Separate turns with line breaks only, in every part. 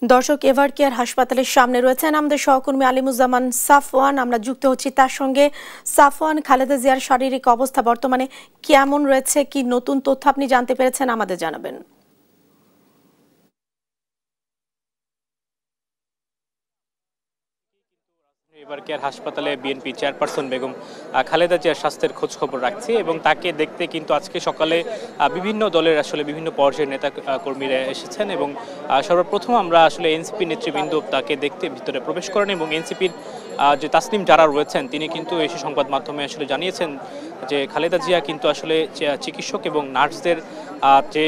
দর্শক, ever care হাসপাতালের সামনে রয়েছেন আমাদের সহকর্মী আলিমুজ্জামান সাফওয়ান। আমরা যুক্ত হচ্ছি তার সঙ্গে। সাফওয়ান, খালেদা জিয়ার শারীরিক অবস্থা বর্তমানে কেমন রয়েছে, কি নতুন তথ্য আপনি জানতে পেরেছেন আমাদের জানাবেন।
এভার কেয়ার হাসপাতালে বিএনপি চেয়ারপারসন বেগম খালেদা জিয়ার স্বাস্থ্যের খোঁজ খবর রাখছি এবং তাকে দেখতে কিন্তু আজকে সকালে বিভিন্ন দলের আসলে বিভিন্ন পর্যায়ের নেতা কর্মীরা এসেছেন এবং সর্বপ্রথম আমরা আসলে এনসিপি নেতৃবৃন্দ তাকে দেখতে ভিতরে প্রবেশ করেন এবং এনসিপির যে তাসনিম যারা রয়েছেন তিনি কিন্তু এসে সংবাদ মাধ্যমে আসলে জানিয়েছেন যে খালেদা জিয়া কিন্তু আসলে চিকিৎসক এবং নার্সদের যে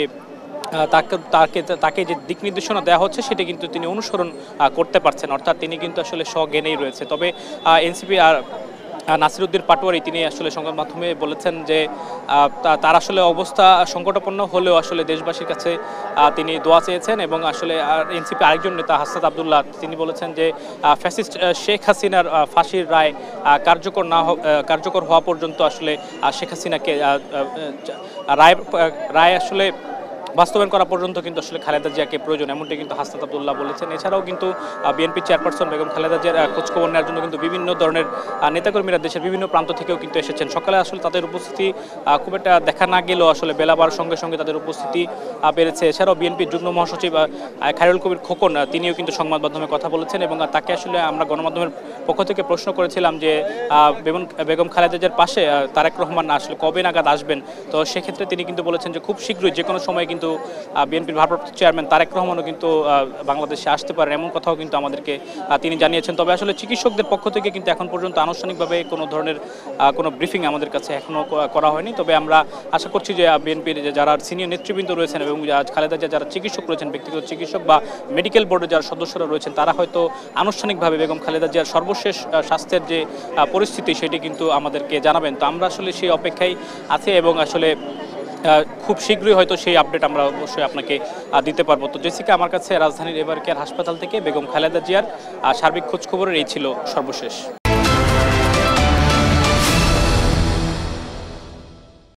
তাকে যে দিক নির্দেশনা দেওয়া হচ্ছে সেটা কিন্তু তিনি অনুসরণ করতে পারছেন, অর্থাৎ তিনি কিন্তু আসলে স্বজ্ঞানেই রয়েছে। তবে এনসিপি আর নাসিরউদ্দিন পাটোয়ারি তিনি আসলে সংবাদ মাধ্যমে বলেছেন যে তার আসলে অবস্থা সংকটাপন্ন হলেও আসলে দেশবাসীর কাছে তিনি দোয়া চেয়েছেন এবং আসলে এনসিপি আরেকজন নেতা হাসনাত আবদুল্লাহ তিনি বলেছেন যে ফ্যাসিস্ট শেখ হাসিনার ফাঁসির রায় কার্যকর হওয়া পর্যন্ত আসলে শেখ হাসিনাকে রায় আসলে বাস্তবায়ন করা পর্যন্ত কিন্তু আসলে খালেদা জিয়াকে প্রয়োজন, এমনটি কিন্তু হাসনাত আবদুল্লাহ বলেছেন। এছাড়াও কিন্তু বিএনপি চেয়ারপারসন বেগম খালেদা জিয়ার খোঁজখবর নেওয়ার জন্য কিন্তু বিভিন্ন ধরনের নেতাকর্মীরা দেশের বিভিন্ন প্রান্ত থেকেও কিন্তু এসেছেন। সকালে আসলে তাদের উপস্থিতি খুব একটা দেখা না গেলেও আসলে বেলা বাড়ার সঙ্গে সঙ্গে তাদের উপস্থিতি বেড়েছে। এছাড়াও বিএনপির যুগ্ম মহাসচিব খায়রুল কবির খোকন তিনিও কিন্তু সংবাদ মাধ্যমে কথা বলেছেন এবং তাকে আসলে আমরা গণমাধ্যমের পক্ষ থেকে প্রশ্ন করেছিলাম যে বেগম খালেদা জিয়ার পাশে তারেক রহমান আসলে কবে নাগাদ আসবেন। তো সেক্ষেত্রে তিনি কিন্তু বলেছেন যে খুব শীঘ্রই যে কোনো সময় কিন্তু বিএনপির ভারপ্রাপ্ত চেয়ারম্যান তারেক রহমানও কিন্তু বাংলাদেশে আসতে পারেন, এমন কথাও কিন্তু আমাদেরকে তিনি জানিয়েছেন। তবে আসলে চিকিৎসকদের পক্ষ থেকে কিন্তু এখন পর্যন্ত আনুষ্ঠানিকভাবে কোনো ধরনের কোনো ব্রিফিং আমাদের কাছে এখনও করা হয়নি। তবে আমরা আশা করছি যে বিএনপির যারা সিনিয়র নেতৃবৃন্দ রয়েছেন এবং খালেদা জিয়া যারা চিকিৎসক রয়েছেন, ব্যক্তিগত চিকিৎসক বা মেডিকেল বোর্ডের যারা সদস্যরা রয়েছেন, তারা হয়তো আনুষ্ঠানিকভাবে বেগম খালেদা জিয়ার সর্বশেষ স্বাস্থ্যের যে পরিস্থিতি সেটি কিন্তু আমাদেরকে জানাবেন। তো আমরা আসলে সেই অপেক্ষায় আছি এবং আসলে খুব শীঘ্রই হয়তো সেই আপডেট আমরা অবশ্যই আপনাকে দিতে পারবো। তো জেসিকা, আমার কাছে রাজধানীর এভার কেয়ার হাসপাতাল থেকে বেগম খালেদা জিয়ার সার্বিক খোঁজখবরের এই ছিল সর্বশেষ।